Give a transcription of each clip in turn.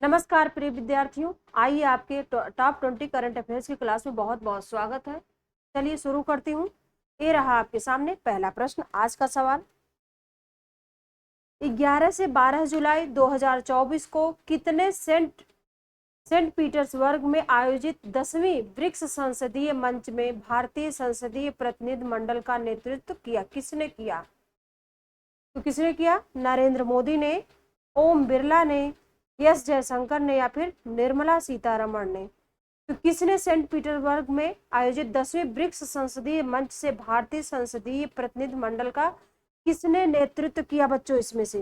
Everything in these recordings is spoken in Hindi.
नमस्कार प्रिय विद्यार्थियों, आइए आपके टॉप 20 करंट अफेयर्स की क्लास में बहुत बहुत स्वागत है। चलिए शुरू करती हूँ। ये रहा आपके सामने पहला प्रश्न। आज का सवाल, 11 से 12 जुलाई 2024 को कितने सेंट पीटर्सबर्ग में आयोजित 10वीं ब्रिक्स संसदीय मंच में भारतीय संसदीय प्रतिनिधि मंडल का नेतृत्व किया? किसने किया? तो किसने किया? नरेंद्र मोदी ने, ओम बिरला ने, एस जयशंकर ने या फिर निर्मला सीतारमण ने? तो किसने सेंट पीटर्सबर्ग में आयोजित 10वीं ब्रिक्स संसदीय मंच से भारतीय संसदीय प्रतिनिधि मंडल का किसने नेतृत्व किया बच्चों? इसमें से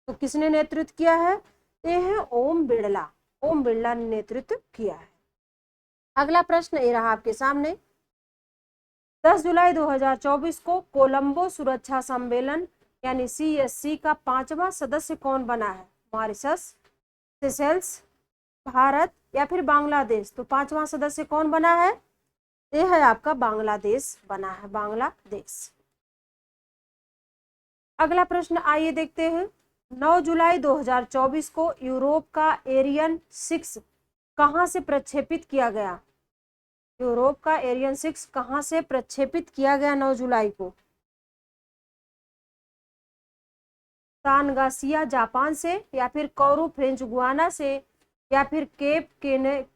तो किसने नेतृत्व किया है? ये है ओम बिरला। ओम बिरला ने नेतृत्व किया है। अगला प्रश्न ये रहा आपके सामने, 10 जुलाई 2024 को कोलंबो सुरक्षा सम्मेलन यानी CSC का 5वां सदस्य कौन बना है? मॉरिशस, सेशेल्स, भारत या फिर बांग्लादेश? तो 5वां सदस्य कौन बना है? ये है आपका बांग्लादेश बना है, बांग्लादेश। अगला प्रश्न आइए देखते हैं। 9 जुलाई 2024 को यूरोप का एरियन 6 कहां से प्रक्षेपित किया गया? यूरोप का एरियन 6 कहां से प्रक्षेपित किया गया 9 जुलाई को? तानगासिया जापान से या फिर कोरू फ्रेंच गुआना से या फिर केप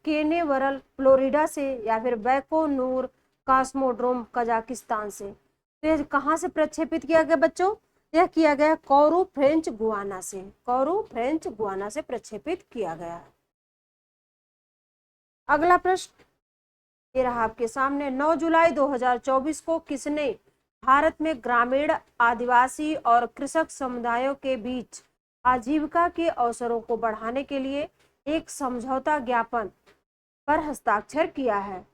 केनेवरल फ्लोरिडा से या फिर बैकोनूर कॉस्मोड्रोम कजाकिस्तान से? तो ये कहां से प्रक्षेपित किया गया बच्चों? यह किया गया कोरू फ्रेंच गुआना से। कोरू फ्रेंच गुआना से प्रक्षेपित किया गया। अगला प्रश्न ये रहा आपके सामने, 9 जुलाई 2024 को किसने भारत में ग्रामीण, आदिवासी और कृषक समुदायों के बीच आजीविका के अवसरों को बढ़ाने के लिए एक समझौता ज्ञापन पर हस्ताक्षर किया है?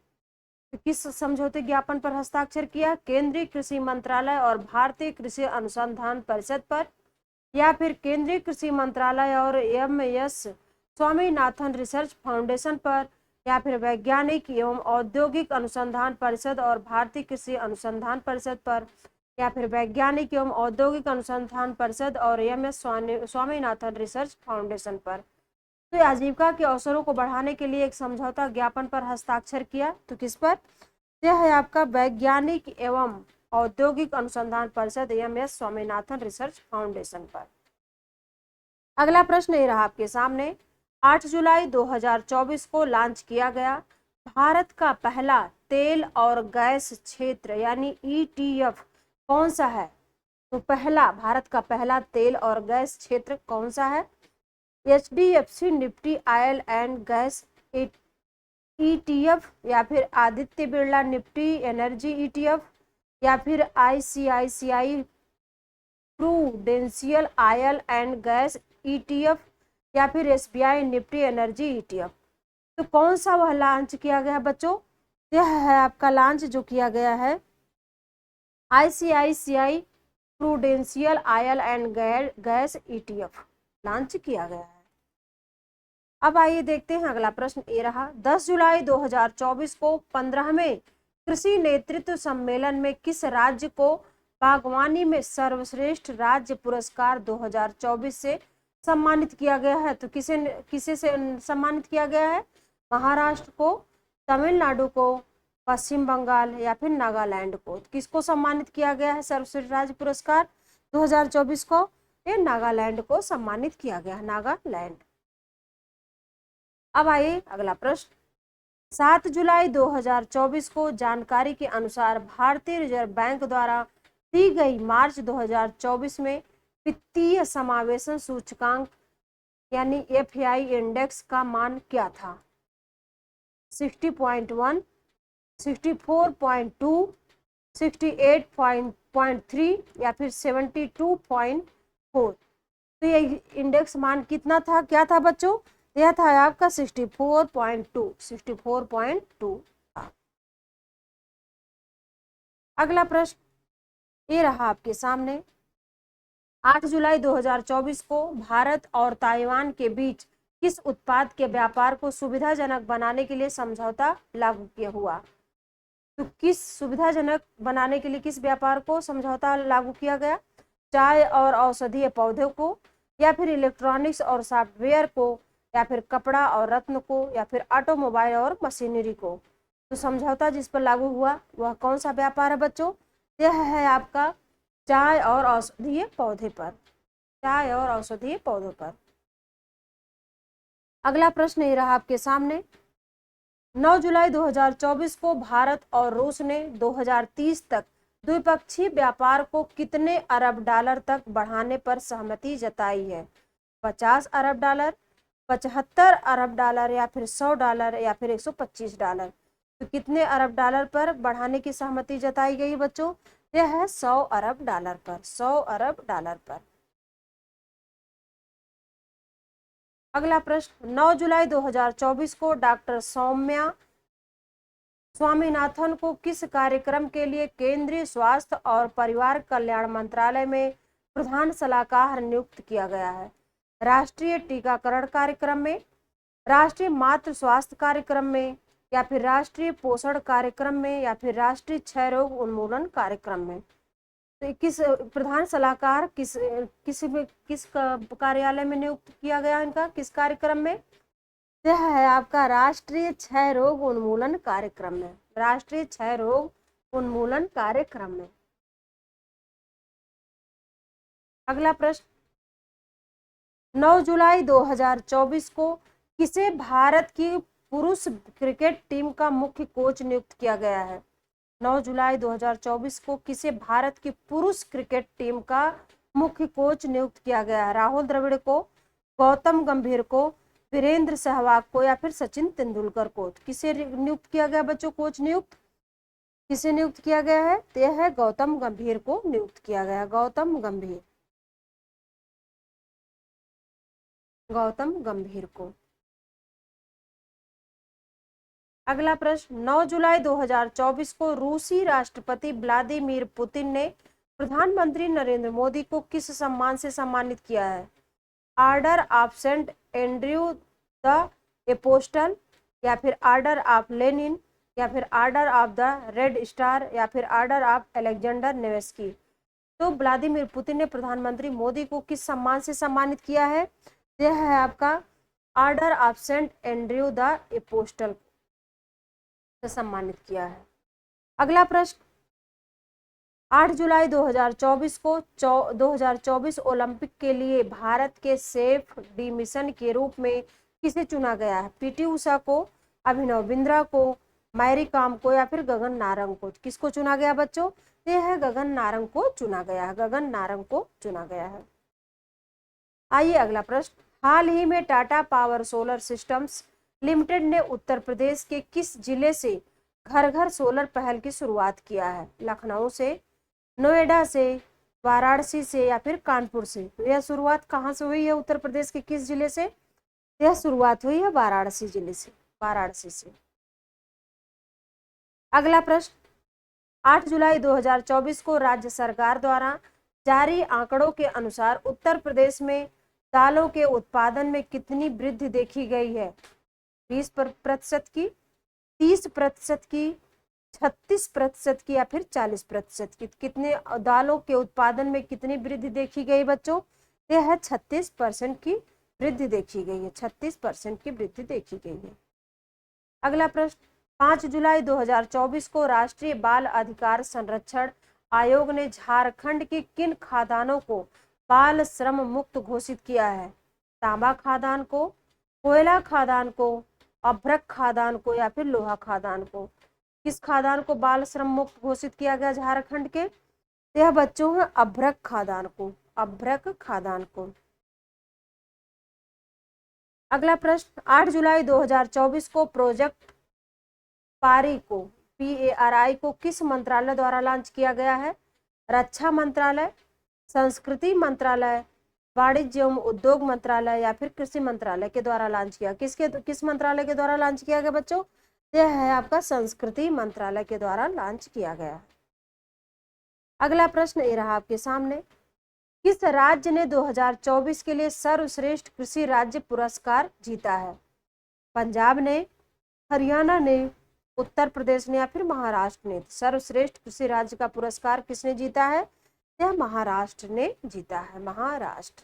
तो किस समझौते ज्ञापन पर हस्ताक्षर किया? केंद्रीय कृषि मंत्रालय और भारतीय कृषि अनुसंधान परिषद पर, या फिर केंद्रीय कृषि मंत्रालय और MS स्वामीनाथन रिसर्च फाउंडेशन पर, या फिर वैज्ञानिक एवं औद्योगिक अनुसंधान परिषद और भारतीय कृषि अनुसंधान परिषद पर, या फिर वैज्ञानिक एवं औद्योगिक अनुसंधान परिषद और MS स्वामीनाथन रिसर्च फाउंडेशन पर? तो आजीविका के अवसरों को बढ़ाने के लिए एक समझौता ज्ञापन पर हस्ताक्षर किया। तो किस पर? यह है आपका वैज्ञानिक एवं औद्योगिक अनुसंधान परिषद MS स्वामीनाथन रिसर्च फाउंडेशन पर। अगला प्रश्न ये रहा आपके सामने, 8 जुलाई 2024 को लॉन्च किया गया भारत का पहला तेल और गैस क्षेत्र यानी ETF कौन सा है? तो पहला, भारत का पहला तेल और गैस क्षेत्र कौन सा है? HDFC Nifty oil and gas ETF, या फिर Aditya Birla Nifty energy ETF, या फिर ICICI prudential oil and gas ETF, या फिर SBI निफ्टी एनर्जी ETF? तो कौन सा वह लॉन्च किया गया बच्चों? यह है आपका लॉन्च जो किया गया है ICICI prudential oil and gas ETF launch किया गया है। अब आइए देखते हैं अगला प्रश्न ये रहा, 10 जुलाई 2024 को 15वें कृषि नेतृत्व सम्मेलन में किस राज्य को बागवानी में सर्वश्रेष्ठ राज्य पुरस्कार 2024 से सम्मानित किया गया है? तो किसे से सम्मानित किया गया है? महाराष्ट्र को, तमिलनाडु को, पश्चिम बंगाल या फिर नागालैंड को? किसको सम्मानित किया गया है सर्वश्रेष्ठ राज्य पुरस्कार 2024 को? ये नागालैंड को सम्मानित किया गया है, नागालैंड। अब आइए अगला प्रश्न, 7 जुलाई 2024 को जानकारी के अनुसार भारतीय रिजर्व बैंक द्वारा दी गई मार्च 2024 में वित्तीय समावेशन सूचकांक यानी FI इंडेक्स का मान क्या था? 60.1, 64.2, 68.3 या फिर 72.4? तो ये इंडेक्स मान कितना था, क्या था बच्चों? यह था आपका 64.2 था। अगला प्रश्न ये रहा आपके सामने, 8 जुलाई 2024 को भारत और ताइवान के बीच किस उत्पाद के व्यापार को सुविधाजनक बनाने के लिए समझौता लागू किया हुआ? तो किस सुविधाजनक बनाने के लिए किस व्यापार को समझौता लागू किया गया? चाय और औषधीय पौधों को, या फिर इलेक्ट्रॉनिक्स और सॉफ्टवेयर को, या फिर कपड़ा और रत्न को, या फिर ऑटोमोबाइल और मशीनरी को। तो समझौता जिस पर लागू हुआ वह कौन सा व्यापार है बच्चों? यह है आपका चाय और औषधीय पौधे पर, चाय और औषधीय पौधों पर। अगला प्रश्न ये रहा आपके सामने। 9 जुलाई 2024 को भारत और रूस ने 2030 तक द्विपक्षीय व्यापार को कितने अरब डॉलर तक बढ़ाने पर सहमति जताई है? 50 अरब डॉलर, 75 अरब डॉलर, या फिर 100 डॉलर, या फिर 125 डॉलर। तो कितने अरब डॉलर पर बढ़ाने की सहमति जताई गई बच्चों? यह है 100 अरब डॉलर पर, 100 अरब डॉलर पर। अगला प्रश्न, 9 जुलाई 2024 को डॉक्टर सौम्या स्वामीनाथन को किस कार्यक्रम के लिए केंद्रीय स्वास्थ्य और परिवार कल्याण मंत्रालय में प्रधान सलाहकार नियुक्त किया गया है? राष्ट्रीय टीकाकरण कार्यक्रम में, राष्ट्रीय मातृ स्वास्थ्य कार्यक्रम में, या फिर राष्ट्रीय पोषण कार्यक्रम में, या फिर राष्ट्रीय क्षय रोग उन्मूलन कार्यक्रम में? तो किस प्रधान सलाहकार किस कार्यालय में नियुक्त किया गया इनका, किस कार्यक्रम में? यह है आपका राष्ट्रीय क्षय रोग उन्मूलन कार्यक्रम में, राष्ट्रीय क्षय रोग उन्मूलन कार्यक्रम में। अगला प्रश्न, 9 जुलाई 2024 को किसे भारत की पुरुष क्रिकेट टीम का मुख्य कोच नियुक्त किया गया है? 9 जुलाई 2024 को किसे भारत की पुरुष क्रिकेट टीम का मुख्य कोच नियुक्त किया गया है? राहुल द्रविड़ को, गौतम गंभीर को, वीरेंद्र सहवाग को, या फिर सचिन तेंदुलकर को? किसे नियुक्त किया गया बच्चों? कोच नियुक्त किसे नियुक्त किया गया है? तो यह है गौतम गंभीर को नियुक्त किया गया, गौतम गंभीर, गौतम गंभीर को। अगला प्रश्न, 9 जुलाई 2024 को रूसी राष्ट्रपति व्लादिमीर पुतिन ने प्रधानमंत्री नरेंद्र मोदी को किस सम्मान से सम्मानित किया है? Order of Saint Andrew the Apostle, या फिर ऑर्डर ऑफ लेनिन, या फिर Order of the Red Star, या फिर ऑर्डर ऑफ अलेक्जेंडर नेवेस्की? तो व्लादिमीर पुतिन ने प्रधानमंत्री मोदी को किस सम्मान से सम्मानित किया है? यह है आपका Order of Saint Andrew the Apostle से सम्मानित किया है। अगला प्रश्न, 8 जुलाई 2024 को 2024 ओलंपिक के लिए भारत के सेफ डी मिशन के रूप में किसे चुना गया है? पीटी उषा को, अभिनव बिंद्रा को, मैरी कॉम को, या फिर गगन नारंग को? किसको चुना गया बच्चों? यह है गगन नारंग को चुना गया है, गगन नारंग को चुना गया है। आइए अगला प्रश्न, हाल ही में Tata power solar systems limited ने उत्तर प्रदेश के किस जिले से घर घर सोलर पहल की शुरुआत किया है? लखनऊ से, नोएडा से, वाराणसी से, या फिर कानपुर से? तो यह शुरुआत कहाँ से हुई है? उत्तर प्रदेश के किस जिले से? यह शुरुआत हुई है वाराणसी जिले से, वाराणसी से। अगला प्रश्न, 8 जुलाई 2024 को राज्य सरकार द्वारा जारी आंकड़ों के अनुसार उत्तर प्रदेश में दालों के उत्पादन में कितनी वृद्धि देखी गई है? 20% की, 30% की, 36% की, या फिर 40% की? कितने दालों के उत्पादन में कितनी वृद्धि देखी गई बच्चों? यह है 36% की वृद्धि देखी गई है, 36% की वृद्धि देखी गई है। अगला प्रश्न, 5 जुलाई 2024 को राष्ट्रीय बाल अधिकार संरक्षण आयोग ने झारखंड के किन खादानों को बाल श्रम मुक्त घोषित किया है? तांबा खादान को, कोयला खादान को, अभ्रक खादान को, या फिर लोहा खादान को? किस खादान को बाल श्रम मुक्त घोषित किया गया झारखंड के? यह बच्चों है अभ्रक खादान को, अभ्रक खादान को। अगला प्रश्न, 8 जुलाई 2024 को प्रोजेक्ट पारी को, PARI को किस मंत्रालय द्वारा लॉन्च किया गया है? रक्षा मंत्रालय, संस्कृति मंत्रालय, वाणिज्य एवं उद्योग मंत्रालय, या फिर कृषि मंत्रालय के द्वारा लॉन्च किया? किस मंत्रालय के द्वारा लॉन्च किया गया बच्चों? यह है आपका संस्कृति मंत्रालय के द्वारा लॉन्च किया गया है। अगला प्रश्न ये रहा आपके सामने, किस राज्य ने 2024 के लिए सर्वश्रेष्ठ कृषि राज्य पुरस्कार जीता है? पंजाब ने, हरियाणा ने, उत्तर प्रदेश ने, या फिर महाराष्ट्र ने? सर्वश्रेष्ठ कृषि राज्य का पुरस्कार किसने जीता है? यह महाराष्ट्र ने जीता है, महाराष्ट्र।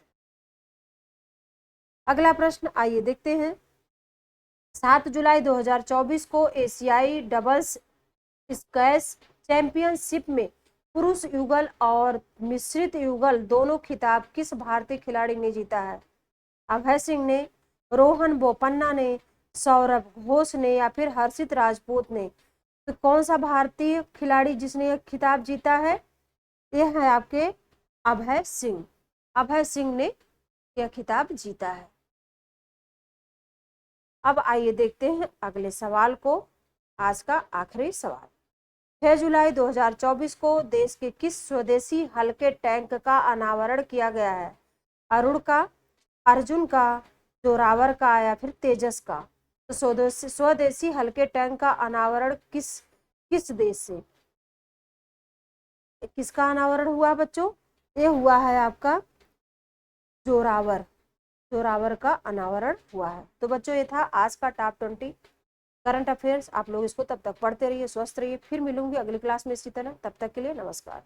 अगला प्रश्न आइए देखते हैं। 7 जुलाई 2024 को एशियाई डबल्स स्क्वैश चैंपियनशिप में पुरुष युगल और मिश्रित युगल दोनों खिताब किस भारतीय खिलाड़ी ने जीता है? अभय सिंह ने, रोहन बोपन्ना ने, सौरभ घोष ने या फिर हर्षित राजपूत ने? तो कौन सा भारतीय खिलाड़ी जिसने यह खिताब जीता है? यह है आपके अभय सिंह। अभय सिंह ने यह खिताब जीता है। अब आइए देखते हैं अगले सवाल को, आज का आखिरी सवाल। 6 जुलाई 2024 को देश के किस स्वदेशी हल्के टैंक का अनावरण किया गया है? अरुण का, अर्जुन का, जोरावर का या फिर तेजस का? तो स्वदेशी हल्के टैंक का अनावरण किस देश से, किसका अनावरण हुआ बच्चों? ये हुआ है आपका जोरावर का अनावरण हुआ है। तो बच्चों ये था आज का टॉप 20 करंट अफेयर्स। आप लोग इसको तब तक पढ़ते रहिए, स्वस्थ रहिए। फिर मिलूंगी अगली क्लास में इसी तरह। तब तक के लिए नमस्कार।